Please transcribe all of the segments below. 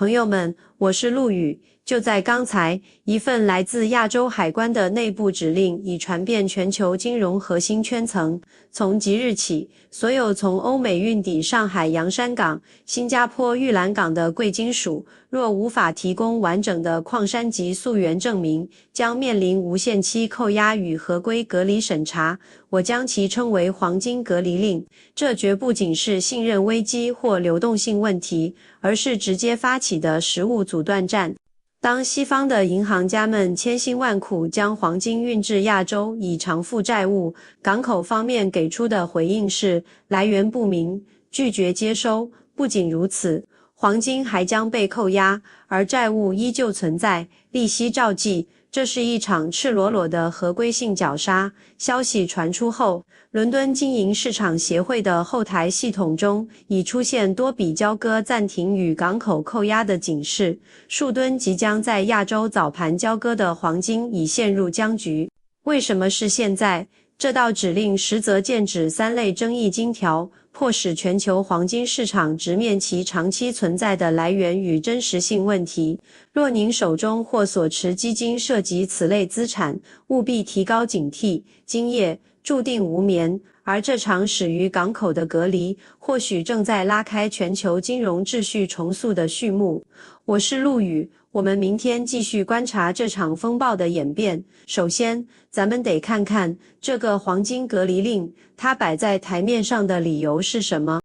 朋友们，我是陆羽。就在刚才，一份来自亚洲海关的内部指令已传遍全球金融核心圈层。从即日起，所有从欧美运抵上海洋山港、新加坡玉兰港的贵金属，若无法提供完整的矿山级溯源证明，将面临无限期扣押与合规隔离审查。我将其称为黄金隔离令。这绝不仅是信任危机或流动性问题，而是直接发起的实物阻断战。当西方的银行家们千辛万苦将黄金运至亚洲以偿付债务，港口方面给出的回应是来源不明，拒绝接收。不仅如此，黄金还将被扣押，而债务依旧存在，利息照计。这是一场赤裸裸的合规性绞杀。消息传出后，伦敦经营市场协会的后台系统中已出现多笔交割暂停与港口扣押的警示，数吨即将在亚洲早盘交割的黄金已陷入僵局。为什么是现在？这道指令实则剑指三类争议金条，迫使全球黄金市场直面其长期存在的来源与真实性问题。若您手中或所持基金涉及此类资产，务必提高警惕。今夜注定无眠，而这场始于港口的隔离，或许正在拉开全球金融秩序重塑的序幕。我是陆羽，我们明天继续观察这场风暴的演变。首先，咱们得看看这个黄金隔离令，它摆在台面上的理由是什么？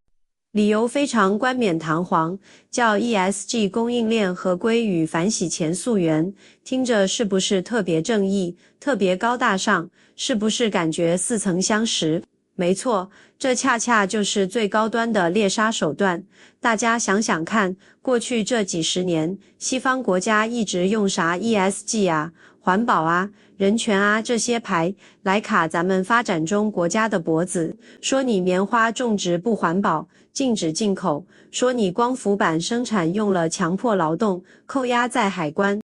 理由非常冠冕堂皇，叫 ESG 供应链合规与反洗钱溯源，听着是不是特别正义，特别高大上？是不是感觉似曾相识？没错，这恰恰就是最高端的猎杀手段。大家想想看，过去这几十年，西方国家一直用啥 ESG 啊、环保啊、人权啊这些牌来卡咱们发展中国家的脖子，说你棉花种植不环保，禁止进口，说你光伏板生产用了强迫劳动，扣押在海关，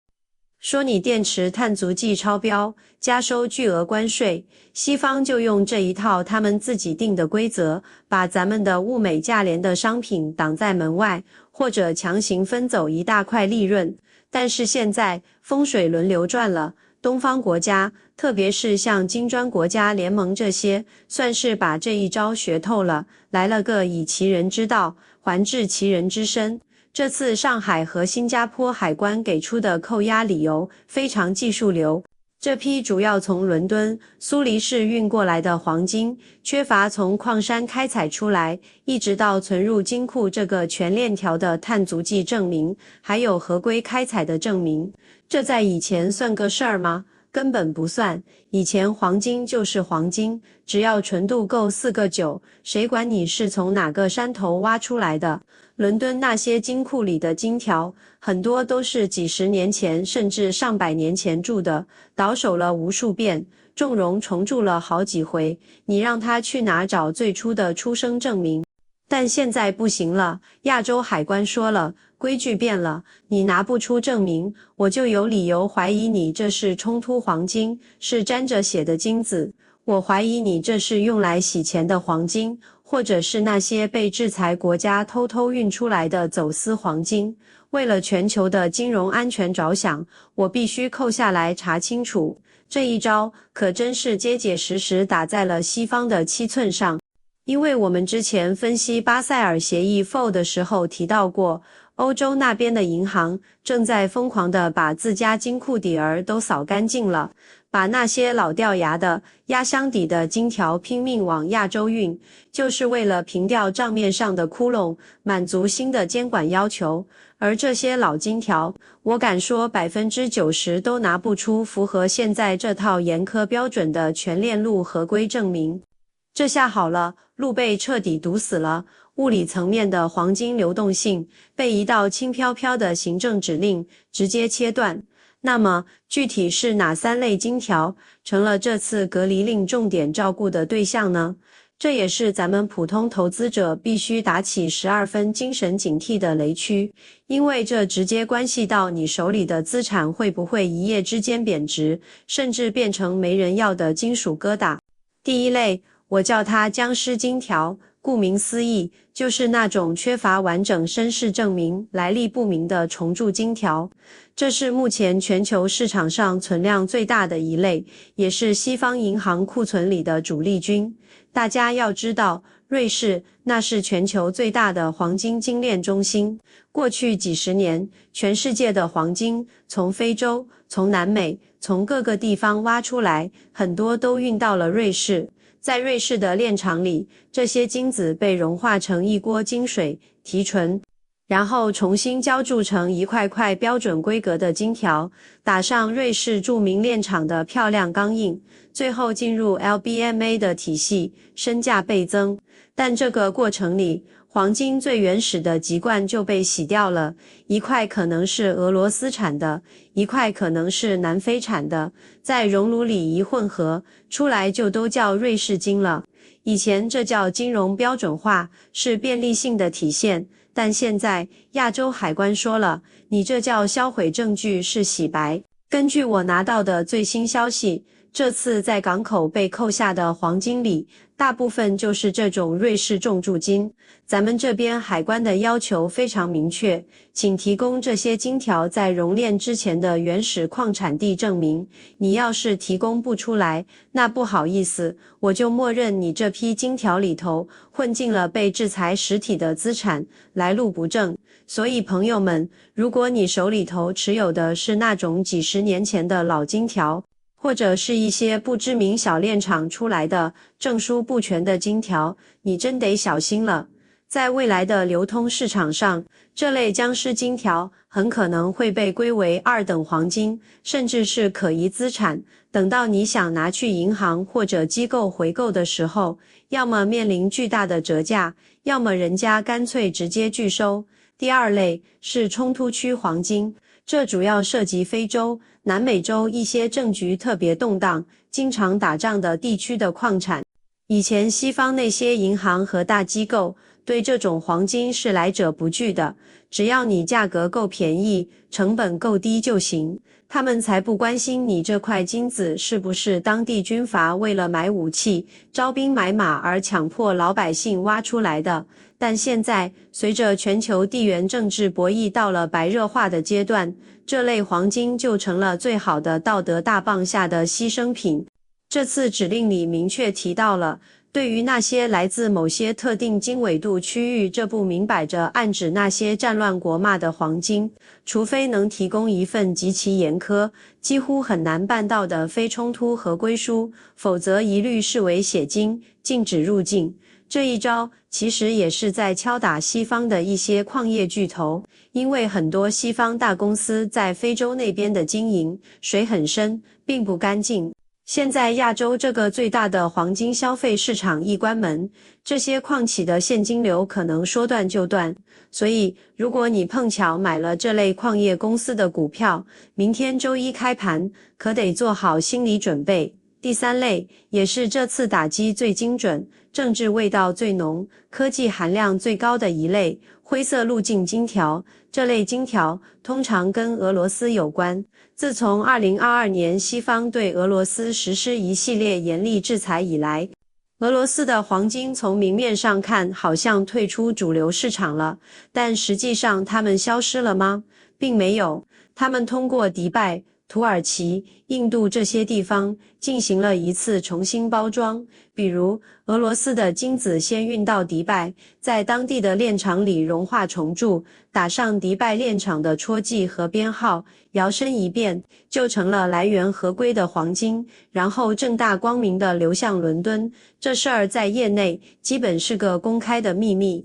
说你电池碳足迹超标，加收巨额关税。西方就用这一套他们自己定的规则，把咱们的物美价廉的商品挡在门外，或者强行分走一大块利润。但是现在风水轮流转了，东方国家，特别是像金砖国家联盟这些，算是把这一招学透了，来了个以其人之道还治其人之身。这次上海和新加坡海关给出的扣押理由非常技术流，这批主要从伦敦、苏黎世运过来的黄金，缺乏从矿山开采出来，一直到存入金库这个全链条的碳足迹证明，还有合规开采的证明。这在以前算个事儿吗？根本不算。以前黄金就是黄金，只要纯度够4个9，谁管你是从哪个山头挖出来的。伦敦那些金库里的金条，很多都是几十年前甚至上百年前铸的，倒手了无数遍，重容重铸了好几回，你让他去哪找最初的出生证明？但现在不行了，亚洲海关说了，规矩变了，你拿不出证明，我就有理由怀疑你这是冲突黄金，是沾着血的金子。我怀疑你这是用来洗钱的黄金，或者是那些被制裁国家偷偷运出来的走私黄金。为了全球的金融安全着想，我必须扣下来查清楚。这一招可真是结结实实打在了西方的7寸上。因为我们之前分析巴塞尔协议 FOL 的时候提到过，欧洲那边的银行正在疯狂地把自家金库底儿都扫干净了，把那些老掉牙的压箱底的金条拼命往亚洲运，就是为了平掉账面上的窟窿，满足新的监管要求。而这些老金条，我敢说90%都拿不出符合现在这套严苛标准的全链路合规证明。这下好了，路被彻底堵死了，物理层面的黄金流动性被一道轻飘飘的行政指令直接切断。那么具体是哪3类金条成了这次隔离令重点照顾的对象呢？这也是咱们普通投资者必须打起12分精神警惕的雷区，因为这直接关系到你手里的资产会不会一夜之间贬值，甚至变成没人要的金属疙瘩。第一类，我叫它僵尸金条，顾名思义，就是那种缺乏完整身世证明、来历不明的重铸金条。这是目前全球市场上存量最大的一类，也是西方银行库存里的主力军。大家要知道，瑞士那是全球最大的黄金精炼中心。过去几十年，全世界的黄金从非洲、从南美、从各个地方挖出来，很多都运到了瑞士。在瑞士的炼厂里，这些金子被融化成一锅金水，提纯，然后重新浇铸成一块块标准规格的金条，打上瑞士著名炼厂的漂亮钢印，最后进入 LBMA 的体系，身价倍增。但这个过程里，黄金最原始的籍贯就被洗掉了，一块可能是俄罗斯产的，一块可能是南非产的，在熔炉里一混合，出来就都叫瑞士金了。以前这叫金融标准化，是便利性的体现，但现在亚洲海关说了，你这叫销毁证据，是洗白。根据我拿到的最新消息，这次在港口被扣下的黄金里，大部分就是这种瑞士重铸金。咱们这边海关的要求非常明确，请提供这些金条在熔炼之前的原始矿产地证明。你要是提供不出来，那不好意思，我就默认你这批金条里头混进了被制裁实体的资产，来路不正。所以朋友们，如果你手里头持有的是那种几十年前的老金条，或者是一些不知名小炼厂出来的证书不全的金条，你真得小心了。在未来的流通市场上，这类僵尸金条很可能会被归为二等黄金，甚至是可疑资产。等到你想拿去银行或者机构回购的时候，要么面临巨大的折价，要么人家干脆直接拒收。第二类是冲突区黄金，这主要涉及非洲、南美洲一些政局特别动荡、经常打仗的地区的矿产。以前西方那些银行和大机构对这种黄金是来者不拒的，只要你价格够便宜，成本够低就行，他们才不关心你这块金子是不是当地军阀为了买武器、招兵买马而强迫老百姓挖出来的。但现在，随着全球地缘政治博弈到了白热化的阶段，这类黄金就成了最好的道德大棒下的牺牲品。这次指令里明确提到了，对于那些来自某些特定经纬度区域，这不明摆着暗指那些战乱国骂的黄金，除非能提供一份极其严苛、几乎很难办到的非冲突合规书，否则一律视为血金，禁止入境。这一招其实也是在敲打西方的一些矿业巨头，因为很多西方大公司在非洲那边的经营水很深，并不干净。现在亚洲这个最大的黄金消费市场一关门，这些矿企的现金流可能说断就断。所以如果你碰巧买了这类矿业公司的股票，明天周一开盘可得做好心理准备。第三类也是这次打击最精准、政治味道最浓、科技含量最高的一类，灰色路径金条。这类金条通常跟俄罗斯有关。自从2022年西方对俄罗斯实施一系列严厉制裁以来，俄罗斯的黄金从明面上看好像退出主流市场了，但实际上它们消失了吗？并没有，它们通过迪拜、土耳其、印度这些地方进行了一次重新包装。比如俄罗斯的金子先运到迪拜，在当地的炼厂里融化重铸，打上迪拜炼厂的戳记和编号，摇身一变就成了来源合规的黄金，然后正大光明地流向伦敦。这事儿在业内基本是个公开的秘密。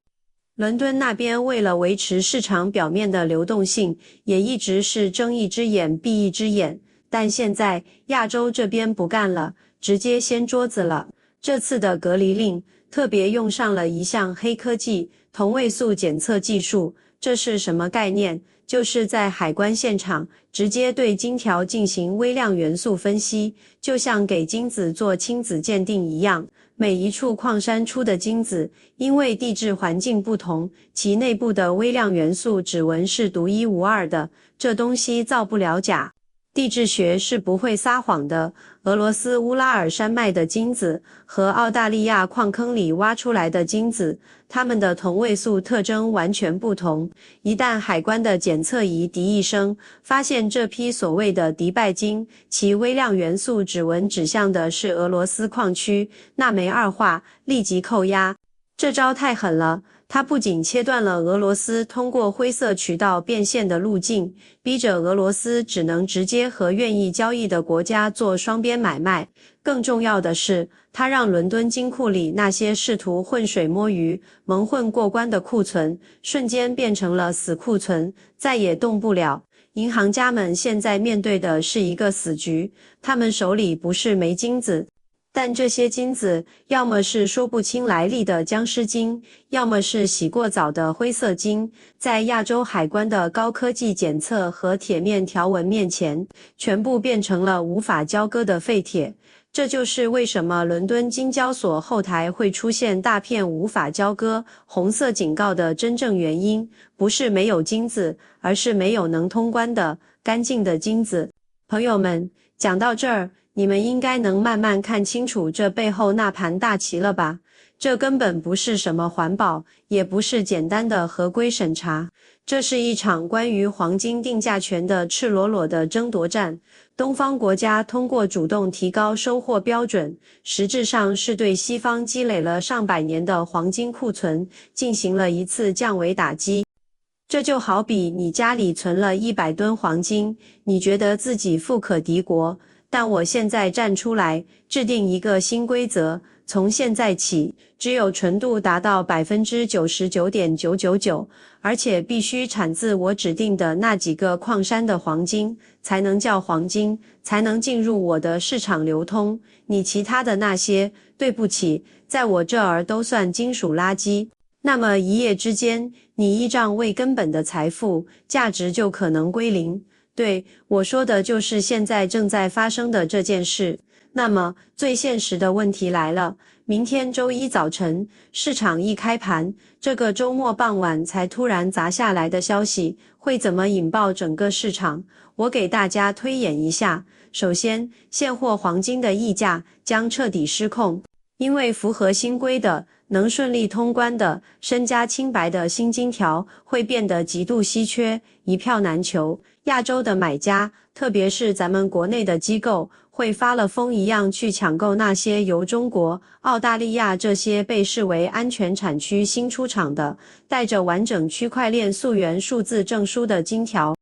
伦敦那边为了维持市场表面的流动性，也一直是睁一只眼闭一只眼。但现在亚洲这边不干了，直接掀桌子了。这次的隔离令特别用上了一项黑科技，同位素检测技术。这是什么概念？就是在海关现场直接对金条进行微量元素分析，就像给金子做亲子鉴定一样。每一处矿山出的金子，因为地质环境不同，其内部的微量元素指纹是独一无二的，这东西造不了假。地质学是不会撒谎的，俄罗斯乌拉尔山脉的金子和澳大利亚矿坑里挖出来的金子，它们的同位素特征完全不同。一旦海关的检测仪滴一声，发现这批所谓的迪拜金，其微量元素指纹指向的是俄罗斯矿区，那没二话，立即扣押。这招太狠了。它不仅切断了俄罗斯通过灰色渠道变现的路径，逼着俄罗斯只能直接和愿意交易的国家做双边买卖，更重要的是，它让伦敦金库里那些试图浑水摸鱼、蒙混过关的库存，瞬间变成了死库存，再也动不了。银行家们现在面对的是一个死局，他们手里不是没金子，但这些金子要么是说不清来历的僵尸金，要么是洗过澡的灰色金，在亚洲海关的高科技检测和铁面条纹面前，全部变成了无法交割的废铁。这就是为什么伦敦金交所后台会出现大片无法交割红色警告的真正原因，不是没有金子，而是没有能通关的干净的金子。朋友们，讲到这儿，你们应该能慢慢看清楚这背后那盘大棋了吧？这根本不是什么环保，也不是简单的合规审查，这是一场关于黄金定价权的赤裸裸的争夺战。东方国家通过主动提高收货标准，实质上是对西方积累了上百年的黄金库存进行了一次降维打击。这就好比你家里存了100吨黄金，你觉得自己富可敌国，但我现在站出来制定一个新规则，从现在起，只有纯度达到 99.999%， 而且必须产自我指定的那几个矿山的黄金，才能叫黄金，才能进入我的市场流通。你其他的那些，对不起，在我这儿都算金属垃圾。那么一夜之间，你依仗未根本的财富，价值就可能归零。对，我说的就是现在正在发生的这件事。那么，最现实的问题来了，明天周一早晨，市场一开盘，这个周末傍晚才突然砸下来的消息，会怎么引爆整个市场？我给大家推演一下。首先，现货黄金的溢价将彻底失控，因为符合新规的能顺利通关的身家清白的新金条会变得极度稀缺，一票难求。亚洲的买家，特别是咱们国内的机构，会发了疯一样去抢购那些由中国、澳大利亚这些被视为安全产区新出厂的，带着完整区块链溯源数字证书的金条。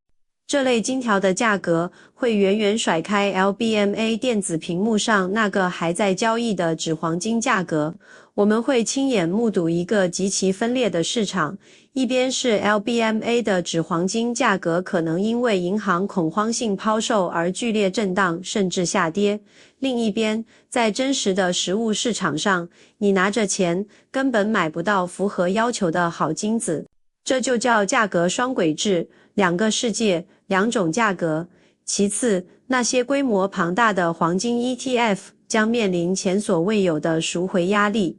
这类金条的价格会远远甩开 LBMA 电子屏幕上那个还在交易的纸黄金价格。我们会亲眼目睹一个极其分裂的市场，一边是 LBMA 的纸黄金价格可能因为银行恐慌性抛售而剧烈震荡甚至下跌，另一边，在真实的实物市场上，你拿着钱根本买不到符合要求的好金子。这就叫价格双轨制，两个世界，两种价格。其次，那些规模庞大的黄金 ETF 将面临前所未有的赎回压力。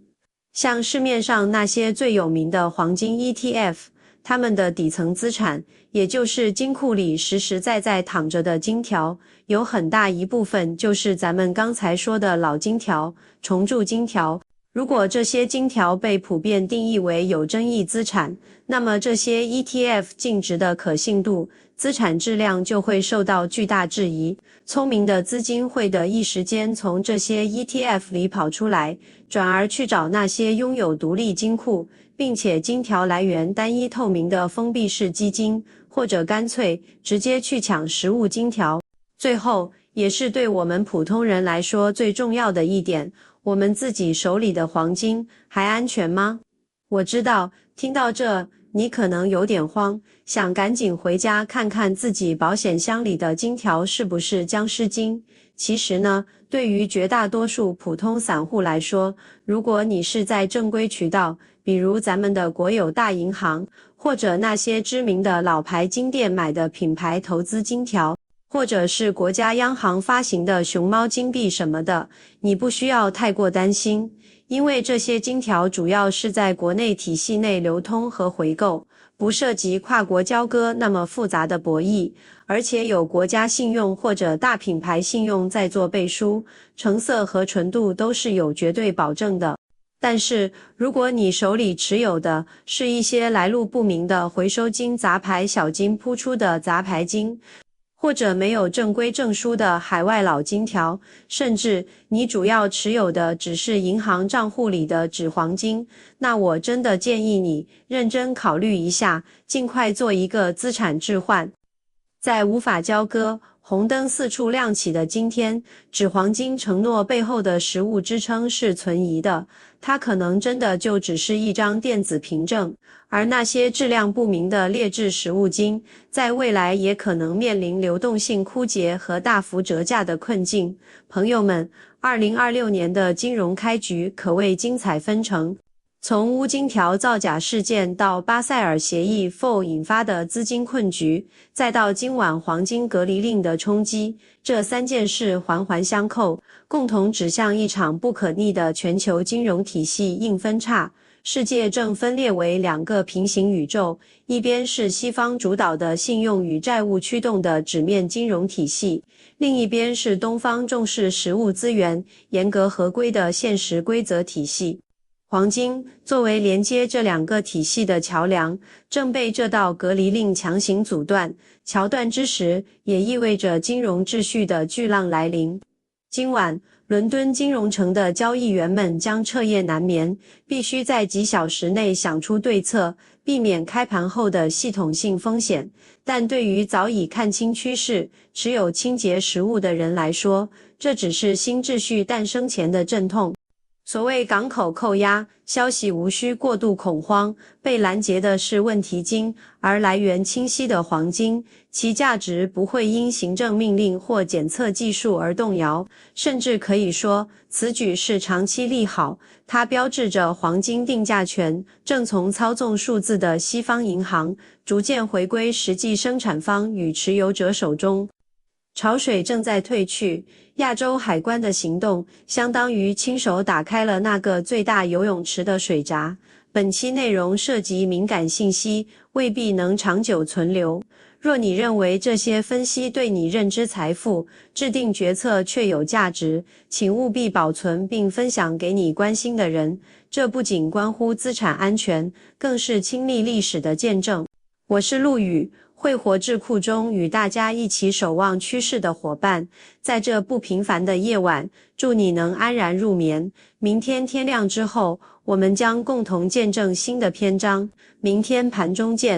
像市面上那些最有名的黄金 ETF， 它们的底层资产，也就是金库里实实在在躺着的金条，有很大一部分就是咱们刚才说的老金条、重铸金条。如果这些金条被普遍定义为有争议资产，那么这些 ETF 净值的可信度、资产质量就会受到巨大质疑。聪明的资金会的一时间从这些 ETF 里跑出来，转而去找那些拥有独立金库，并且金条来源单一透明的封闭式基金，或者干脆直接去抢实物金条。最后，也是对我们普通人来说最重要的一点，我们自己手里的黄金还安全吗？我知道，听到这，你可能有点慌，想赶紧回家看看自己保险箱里的金条是不是僵尸金。其实呢，对于绝大多数普通散户来说，如果你是在正规渠道，比如咱们的国有大银行，或者那些知名的老牌金店买的品牌投资金条，或者是国家央行发行的熊猫金币什么的，你不需要太过担心，因为这些金条主要是在国内体系内流通和回购，不涉及跨国交割那么复杂的博弈，而且有国家信用或者大品牌信用在做背书，成色和纯度都是有绝对保证的。但是，如果你手里持有的是一些来路不明的回收金杂牌小金铺出的杂牌金，或者没有正规证书的海外老金条，甚至你主要持有的只是银行账户里的纸黄金，那我真的建议你认真考虑一下，尽快做一个资产置换。在无法交割、红灯四处亮起的今天，纸黄金承诺背后的实物支撑是存疑的，它可能真的就只是一张电子凭证，而那些质量不明的劣质实物金，在未来也可能面临流动性枯竭和大幅折价的困境。朋友们，2026年的金融开局可谓精彩纷呈。从乌金条造假事件到巴塞尔协议 FO 引发的资金困局，再到今晚黄金隔离令的冲击，这三件事环环相扣，共同指向一场不可逆的全球金融体系硬分叉。世界正分裂为两个平行宇宙，一边是西方主导的信用与债务驱动的纸面金融体系，另一边是东方重视实物资源、严格合规的现实规则体系。黄金作为连接这两个体系的桥梁，正被这道隔离令强行阻断。桥断之时，也意味着金融秩序的巨浪来临。今晚，伦敦金融城的交易员们将彻夜难眠，必须在几小时内想出对策，避免开盘后的系统性风险。但对于早已看清趋势、持有清洁实物的人来说，这只是新秩序诞生前的阵痛。所谓港口扣押，消息无需过度恐慌，被拦截的是问题金，而来源清晰的黄金，其价值不会因行政命令或检测技术而动摇，甚至可以说，此举是长期利好，它标志着黄金定价权正从操纵数字的西方银行，逐渐回归实际生产方与持有者手中。潮水正在退去，亚洲海关的行动相当于亲手打开了那个最大游泳池的水闸。本期内容涉及敏感信息，未必能长久存留。若你认为这些分析对你认知财富、制定决策确有价值，请务必保存并分享给你关心的人。这不仅关乎资产安全，更是亲历历史的见证。我是陆羽，会活智库中与大家一起守望趋势的伙伴，在这不平凡的夜晚，祝你能安然入眠。明天天亮之后，我们将共同见证新的篇章。明天盘中见。